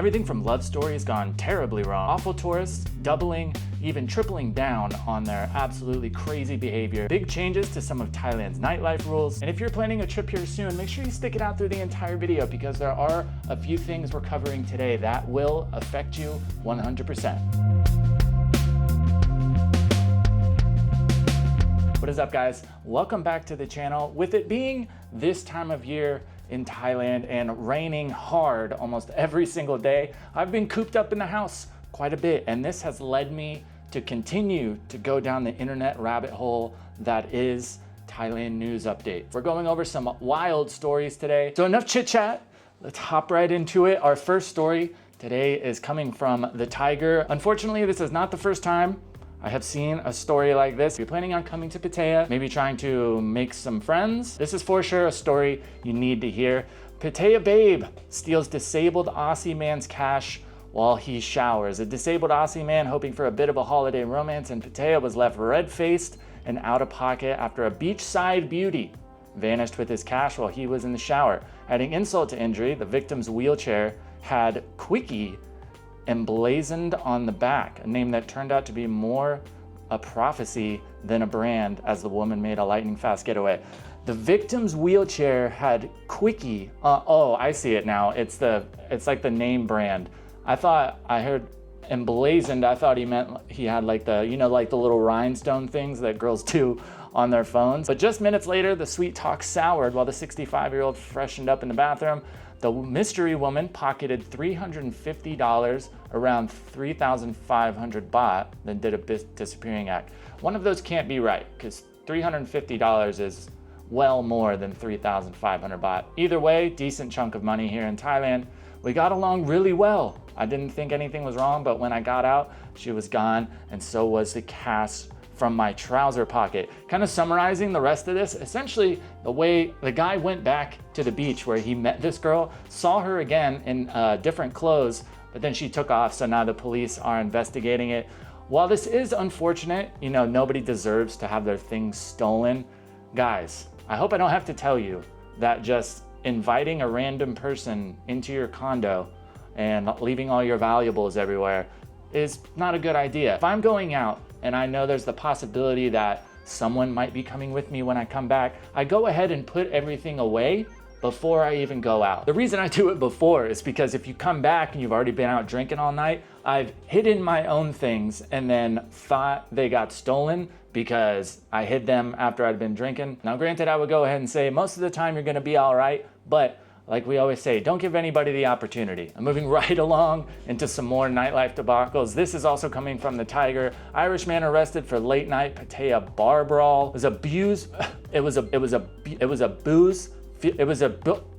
Everything from love stories gone terribly wrong, awful tourists doubling, even tripling down on their absolutely crazy behavior, big changes to some of Thailand's nightlife rules. And if you're planning a trip here soon, make sure you stick it out through the entire video because there are a few things we're covering today that will affect you 100%. What is up, guys? Welcome back to the channel. With it being this time of year in Thailand and raining hard almost every single day, I've been cooped up in the house quite a bit, and this has led me to continue to go down the internet rabbit hole that is Thailand news updates. We're going over some wild stories today. So enough chit chat, let's hop right into it. Our first story today is coming from the Tiger. Unfortunately, this is not the first time I have seen a story like this. If you're planning on coming to Pattaya, maybe trying to make some friends, this is for sure a story you need to hear. Pattaya babe steals disabled Aussie man's cash while he showers. A disabled Aussie man hoping for a bit of a holiday romance in Pattaya was left red-faced and out of pocket after a beachside beauty vanished with his cash while he was in the shower. Adding insult to injury, the victim's wheelchair had Quickie emblazoned on the back, a name that turned out to be more a prophecy than a brand as the woman made a lightning fast getaway. The victim's wheelchair had Quickie. Oh, I see it now. It's like the name brand. I thought I heard emblazoned. I thought he meant he had like the, like the little rhinestone things that girls do on their phones. But just minutes later, the sweet talk soured while the 65-year-old freshened up in the bathroom. The mystery woman pocketed $350, around 3,500 baht, then did a disappearing act. One of those can't be right because $350 is well more than 3,500 baht. Either way, decent chunk of money here in Thailand. We got along really well. I didn't think anything was wrong, but when I got out, she was gone, and so was the cash from my trouser pocket. Kind of summarizing the rest of this, essentially the way the guy went back to the beach where he met this girl, saw her again in different clothes, but then she took off, so now the police are investigating it. While this is unfortunate, nobody deserves to have their things stolen. Guys, I hope I don't have to tell you that just inviting a random person into your condo and leaving all your valuables everywhere is not a good idea. If I'm going out and I know there's the possibility that someone might be coming with me when I come back, I go ahead and put everything away before I even go out. The reason I do it before is because if you come back and you've already been out drinking all night, I've hidden my own things and then thought they got stolen because I hid them after I'd been drinking. Now granted, I would go ahead and say most of the time you're gonna be all right, but like we always say, don't give anybody the opportunity. I'm moving right along into some more nightlife debacles. This is also coming from the Tiger. Irish man arrested for late night Pattaya bar brawl.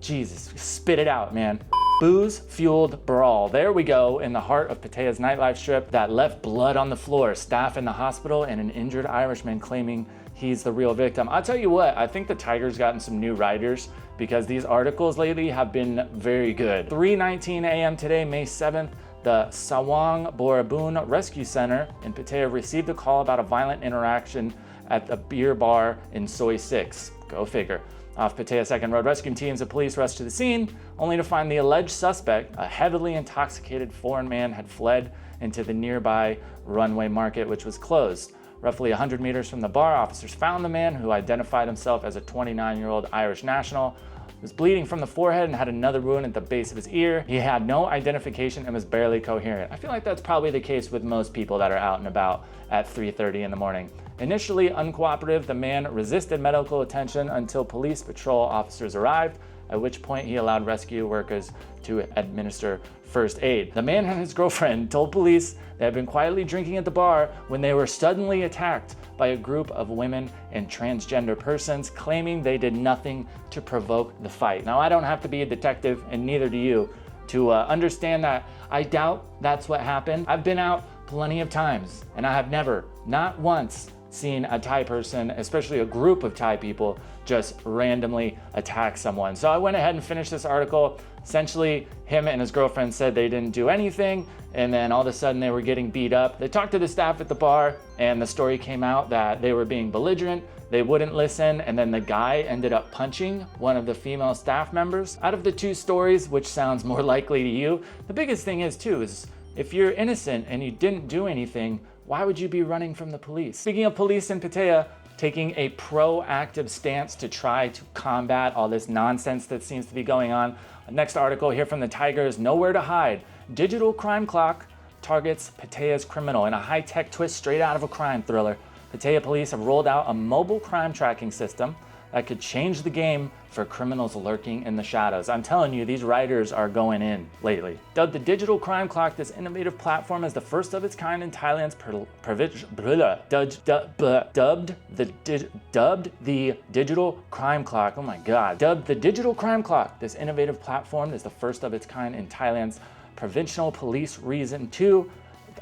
Jesus, spit it out, man. Booze-fueled brawl. There we go, in the heart of Pattaya's nightlife strip that left blood on the floor, staff in the hospital, and an injured Irishman claiming he's the real victim. I'll tell you what, I think the Tiger's gotten some new writers because these articles lately have been very good. 3:19 a.m. today, May 7th, the Sawang Borabun Rescue Center in Pattaya received a call about a violent interaction at a beer bar in Soi 6. Go figure. Off Pattaya 2nd Road, rescue teams and police rushed to the scene, only to find the alleged suspect, a heavily intoxicated foreign man, had fled into the nearby runway market, which was closed. Roughly 100 meters from the bar, officers found the man, who identified himself as a 29-year-old Irish national. He was bleeding from the forehead and had another wound at the base of his ear. He had no identification and was barely coherent. I feel like that's probably the case with most people that are out and about at 3:30 in the morning. Initially uncooperative, the man resisted medical attention until police patrol officers arrived, at which point he allowed rescue workers to administer first aid. The man and his girlfriend told police they had been quietly drinking at the bar when they were suddenly attacked by a group of women and transgender persons, claiming they did nothing to provoke the fight. Now, I don't have to be a detective, and neither do you, to understand that. I doubt that's what happened. I've been out plenty of times, and I have never, not once, seen a Thai person, especially a group of Thai people, just randomly attack someone. So I went ahead and finished this article. Essentially, him and his girlfriend said they didn't do anything, and then all of a sudden they were getting beat up. They talked to the staff at the bar, and the story came out that they were being belligerent, they wouldn't listen, and then the guy ended up punching one of the female staff members. Out of the two stories, which sounds more likely to you, the biggest thing is too, is if you're innocent and you didn't do anything, why would you be running from the police? Speaking of police in Pattaya, taking a proactive stance to try to combat all this nonsense that seems to be going on. Next article here from the Tigers, nowhere to hide. Digital crime clock targets Pattaya's criminal in a high-tech twist straight out of a crime thriller. Pattaya police have rolled out a mobile crime tracking system that could change the game for criminals lurking in the shadows. I'm telling you, these writers are going in lately. Dubbed the Digital Crime Clock, this innovative platform is the first of its kind in Thailand's dubbed the Digital Crime Clock. Oh my God. Dubbed the Digital Crime Clock. This innovative platform is the first of its kind in Thailand's Provincial Police Region 2.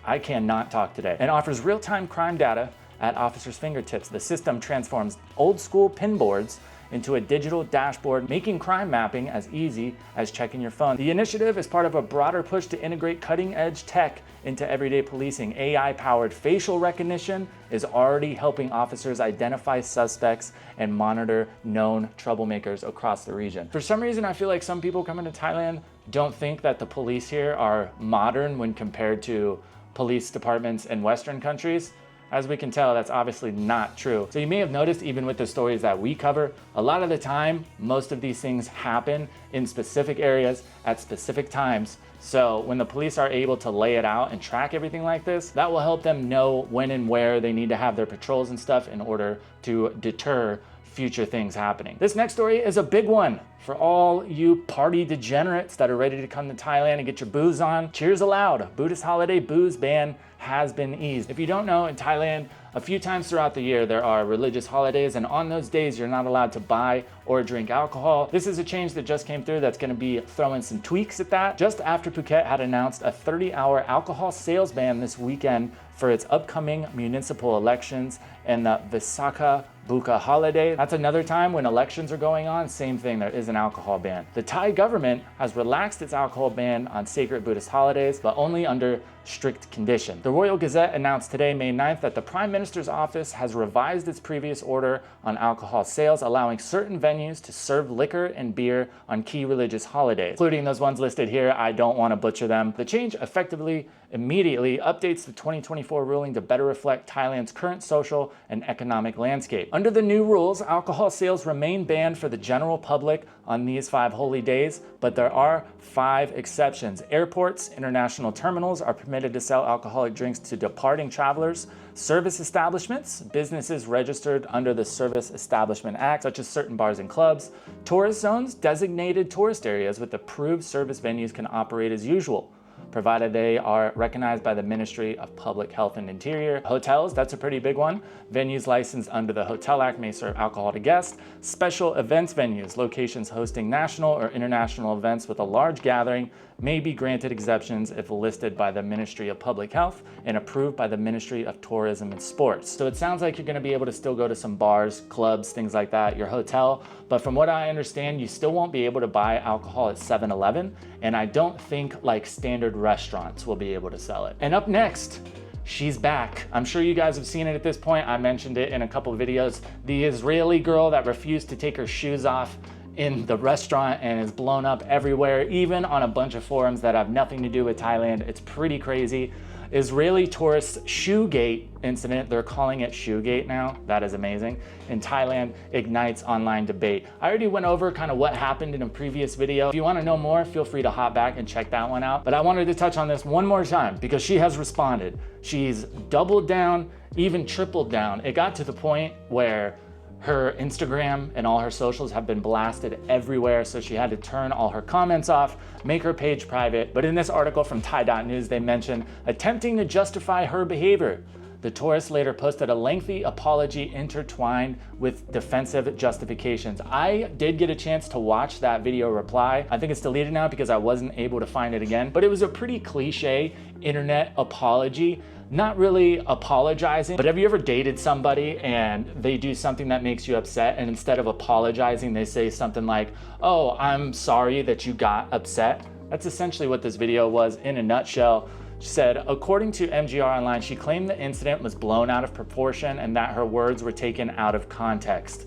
I cannot talk today. And offers real-time crime data at officers' fingertips. The system transforms old school pin boards into a digital dashboard, making crime mapping as easy as checking your phone. The initiative is part of a broader push to integrate cutting-edge tech into everyday policing. AI-powered facial recognition is already helping officers identify suspects and monitor known troublemakers across the region. For some reason, I feel like some people coming to Thailand don't think that the police here are modern when compared to police departments in Western countries. As we can tell, that's obviously not true. So you may have noticed, even with the stories that we cover, a lot of the time, most of these things happen in specific areas at specific times. So when the police are able to lay it out and track everything like this, that will help them know when and where they need to have their patrols and stuff in order to deter future things happening. This next story is a big one for all you party degenerates that are ready to come to Thailand and get your booze on. Cheers aloud. Buddhist holiday booze ban has been eased. If you don't know, in Thailand, a few times throughout the year, there are religious holidays, and on those days, you're not allowed to buy or drink alcohol. This is a change that just came through that's gonna be throwing some tweaks at that. Just after Phuket had announced a 30-hour alcohol sales ban this weekend for its upcoming municipal elections and the Visakha Buka holiday. That's another time when elections are going on, same thing, there is an alcohol ban. The Thai government has relaxed its alcohol ban on sacred Buddhist holidays, but only under strict conditions. The Royal Gazette announced today, May 9th, that the Prime Minister's office has revised its previous order on alcohol sales, allowing certain venues to serve liquor and beer on key religious holidays, including those ones listed here. I don't want to butcher them. The change effectively immediately updates the 2024 ruling to better reflect Thailand's current social and economic landscape. Under the new rules, alcohol sales remain banned for the general public on these 5 holy days, but there are 5 exceptions. Airports, international terminals are permitted to sell alcoholic drinks to departing travelers. Service establishments, businesses registered under the Service Establishment Act, such as certain bars and clubs. Tourist zones, designated tourist areas with approved service venues can operate as usual, provided they are recognized by the Ministry of Public Health and Interior. Hotels, that's a pretty big one. Venues licensed under the Hotel Act may serve alcohol to guests. Special events venues, locations hosting national or international events with a large gathering may be granted exemptions if listed by the Ministry of Public Health and approved by the Ministry of Tourism and Sports. So it sounds like you're gonna be able to still go to some bars, clubs, things like that, your hotel, but from what I understand, you still won't be able to buy alcohol at 7-Eleven, and I don't think like standard restaurants will be able to sell it. And up next, she's back. I'm sure you guys have seen it at this point. I mentioned it in a couple of videos. The Israeli girl that refused to take her shoes off in the restaurant and is blown up everywhere, even on a bunch of forums that have nothing to do with Thailand. It's pretty crazy. Israeli tourists Shoegate incident, they're calling it Shoegate now. That is amazing. In Thailand, ignites online debate. I already went over kind of what happened in a previous video. If you want to know more, feel free to hop back and check that one out. But I wanted to touch on this one more time because she has responded. She's doubled down, even tripled down. It got to the point where her Instagram and all her socials have been blasted everywhere, so she had to turn all her comments off, make her page private. But in this article from Thai.news, they mention attempting to justify her behavior. The tourist later posted a lengthy apology intertwined with defensive justifications. I did get a chance to watch that video reply. I think it's deleted now because I wasn't able to find it again, but it was a pretty cliche internet apology. not really apologizing, but have you ever dated somebody and they do something that makes you upset, and instead of apologizing, they say something like, "Oh, I'm sorry that you got upset"? That's essentially what this video was in a nutshell. She said, according to MGR Online, she claimed the incident was blown out of proportion and that her words were taken out of context.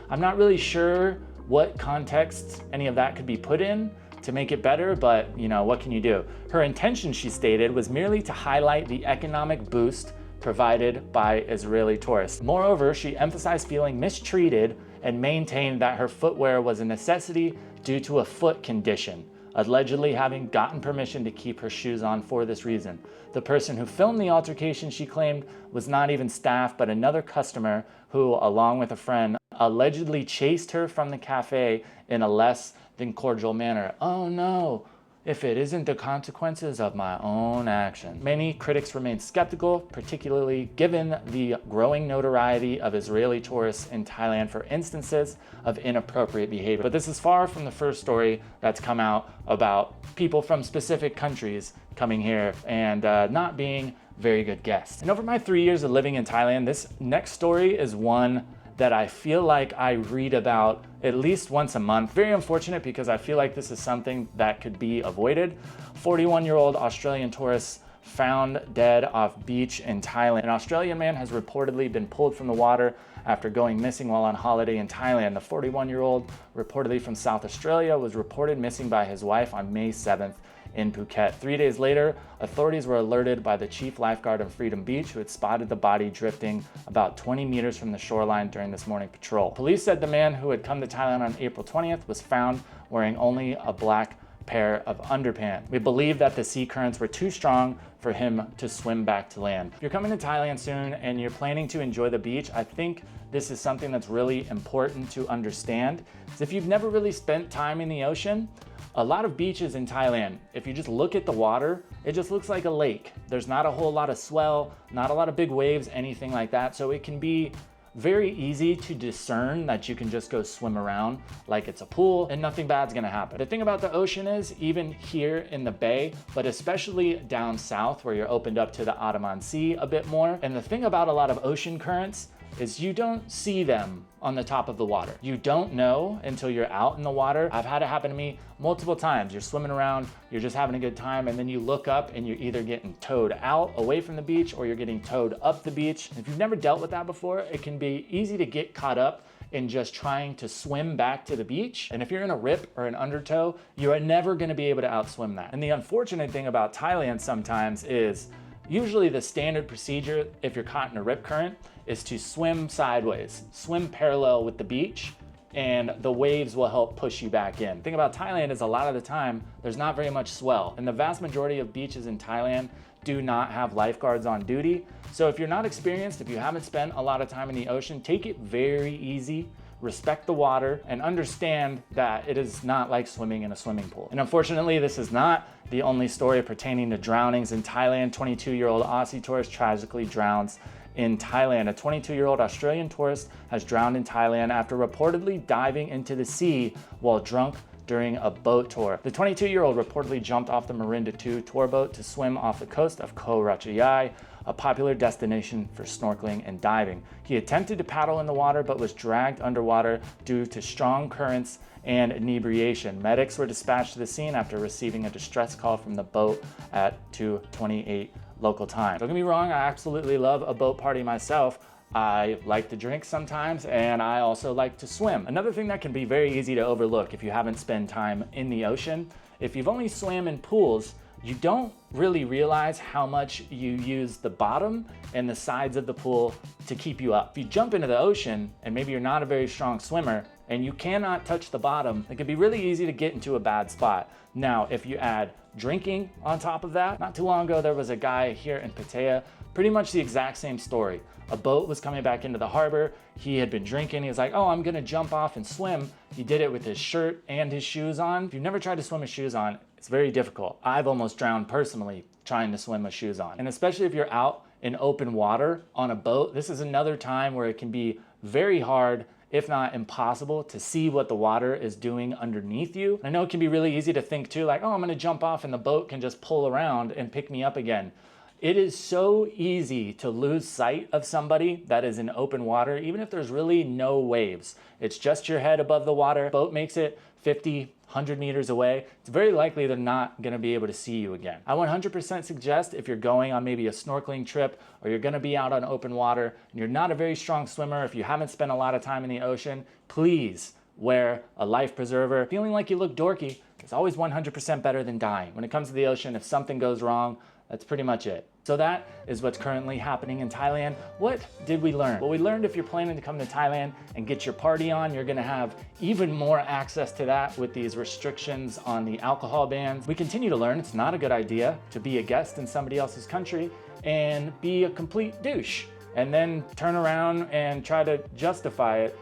I'm not really sure what context any of that could be put in to make it better, but you know, what can you do? Her intention, she stated, was merely to highlight the economic boost provided by Israeli tourists. Moreover, she emphasized feeling mistreated and maintained that her footwear was a necessity due to a foot condition, allegedly having gotten permission to keep her shoes on for this reason. The person who filmed the altercation, she claimed, was not even staff, but another customer who, along with a friend, allegedly chased her from the cafe in a less than cordial manner. Oh no, if it isn't the consequences of my own action. Many critics remain skeptical, particularly given the growing notoriety of Israeli tourists in Thailand for instances of inappropriate behavior. But this is far from the first story that's come out about people from specific countries coming here and not being very good guests. And over my 3 years of living in Thailand, this next story is one that I feel like I read about at least once a month. Very unfortunate, because I feel like this is something that could be avoided. 41-year-old Australian tourist found dead off beach in Thailand. An Australian man has reportedly been pulled from the water after going missing while on holiday in Thailand. The 41-year-old, reportedly from South Australia, was reported missing by his wife on May 7th in Phuket. 3 days later, authorities were alerted by the chief lifeguard on Freedom Beach, who had spotted the body drifting about 20 meters from the shoreline during this morning patrol. Police said the man, who had come to Thailand on April 20th, was found wearing only a black pair of underpants. We believe that the sea currents were too strong for him to swim back to land. If you're coming to Thailand soon and you're planning to enjoy the beach, I think this is something that's really important to understand. If you've never really spent time in the ocean, a lot of beaches in Thailand, if you just look at the water, it just looks like a lake. There's not a whole lot of swell, not a lot of big waves, anything like that. So it can be very easy to discern that you can just go swim around like it's a pool and nothing bad's gonna happen. The thing about the ocean is, even here in the bay, but especially down south where you're opened up to the Ottoman Sea a bit more. And the thing about a lot of ocean currents is you don't see them on the top of the water. You don't know until you're out in the water. I've had it happen to me multiple times. You're swimming around, you're just having a good time, and then you look up and you're either getting towed out away from the beach or you're getting towed up the beach. If you've never dealt with that before, it can be easy to get caught up in just trying to swim back to the beach. And if you're in a rip or an undertow, you are never gonna be able to outswim that. And the unfortunate thing about Thailand sometimes is, usually the standard procedure, if you're caught in a rip current, is to swim sideways, swim parallel with the beach, and the waves will help push you back in. The thing about Thailand is, a lot of the time, there's not very much swell, and the vast majority of beaches in Thailand do not have lifeguards on duty. So if you're not experienced, if you haven't spent a lot of time in the ocean, take it very easy. Respect the water and understand that it is not like swimming in a swimming pool. And unfortunately, this is not the only story pertaining to drownings in Thailand. 22-year-old Aussie tourist tragically drowns in Thailand. A 22-year-old Australian tourist has drowned in Thailand after reportedly diving into the sea while drunk during a boat tour. The 22-year-old reportedly jumped off the Marinda 2 tour boat to swim off the coast of Koh Ratchayai, a popular destination for snorkeling and diving. He attempted to paddle in the water but was dragged underwater due to strong currents and inebriation. Medics were dispatched to the scene after receiving a distress call from the boat at 2:28 local time. Don't get me wrong, I absolutely love a boat party myself. I like to drink sometimes, and I also like to swim. Another thing that can be very easy to overlook if you haven't spent time in the ocean, if you've only swam in pools, you don't really realize how much you use the bottom and the sides of the pool to keep you up. If you jump into the ocean and maybe you're not a very strong swimmer and you cannot touch the bottom, it can be really easy to get into a bad spot. Now, if you add drinking on top of that, not too long ago there was a guy here in Pattaya, pretty much the exact same story. A boat was coming back into the harbor. He had been drinking. He was like, oh, I'm gonna jump off and swim. He did it with his shirt and his shoes on. If you've never tried to swim with shoes on, it's very difficult. I've almost drowned personally trying to swim with shoes on. And especially if you're out in open water on a boat, this is another time where it can be very hard, if not impossible, to see what the water is doing underneath you. I know it can be really easy to think too, like, oh, I'm gonna jump off and the boat can just pull around and pick me up again. It is so easy to lose sight of somebody that is in open water, even if there's really no waves. It's just your head above the water. Boat makes it 50, 100 meters away. It's very likely they're not gonna be able to see you again. I 100% suggest if you're going on maybe a snorkeling trip or you're gonna be out on open water and you're not a very strong swimmer, if you haven't spent a lot of time in the ocean, please wear a life preserver. Feeling like you look dorky is always 100% better than dying. When it comes to the ocean, if something goes wrong, that's pretty much it. So that is what's currently happening in Thailand. What did we learn? Well, we learned if you're planning to come to Thailand and get your party on, you're gonna have even more access to that with these restrictions on the alcohol bans. We continue to learn it's not a good idea to be a guest in somebody else's country and be a complete douche and then turn around and try to justify it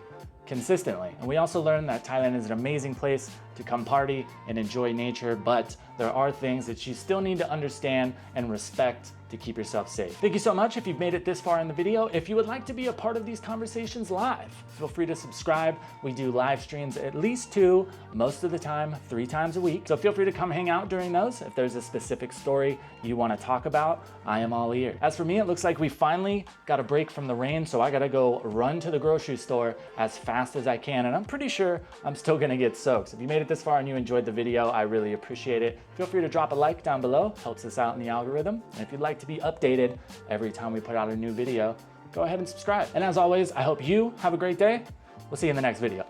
consistently. And we also learned that Thailand is an amazing place to come party and enjoy nature, but there are things that you still need to understand and respect to keep yourself safe. Thank you so much if you've made it this far in the video. If you would like to be a part of these conversations live, feel free to subscribe. We do live streams at least 2, most of the time 3 times a week. So feel free to come hang out during those. If there's a specific story you want to talk about, I am all ears. As for me, it looks like we finally got a break from the rain, so I gotta go run to the grocery store as fast as I can, and I'm pretty sure I'm still gonna get soaked. So if you made it this far and you enjoyed the video, I really appreciate it. Feel free to drop a like down below, helps us out in the algorithm. And if you'd like to be updated every time we put out a new video, go ahead and subscribe. And as always, I hope you have a great day. We'll see you in the next video.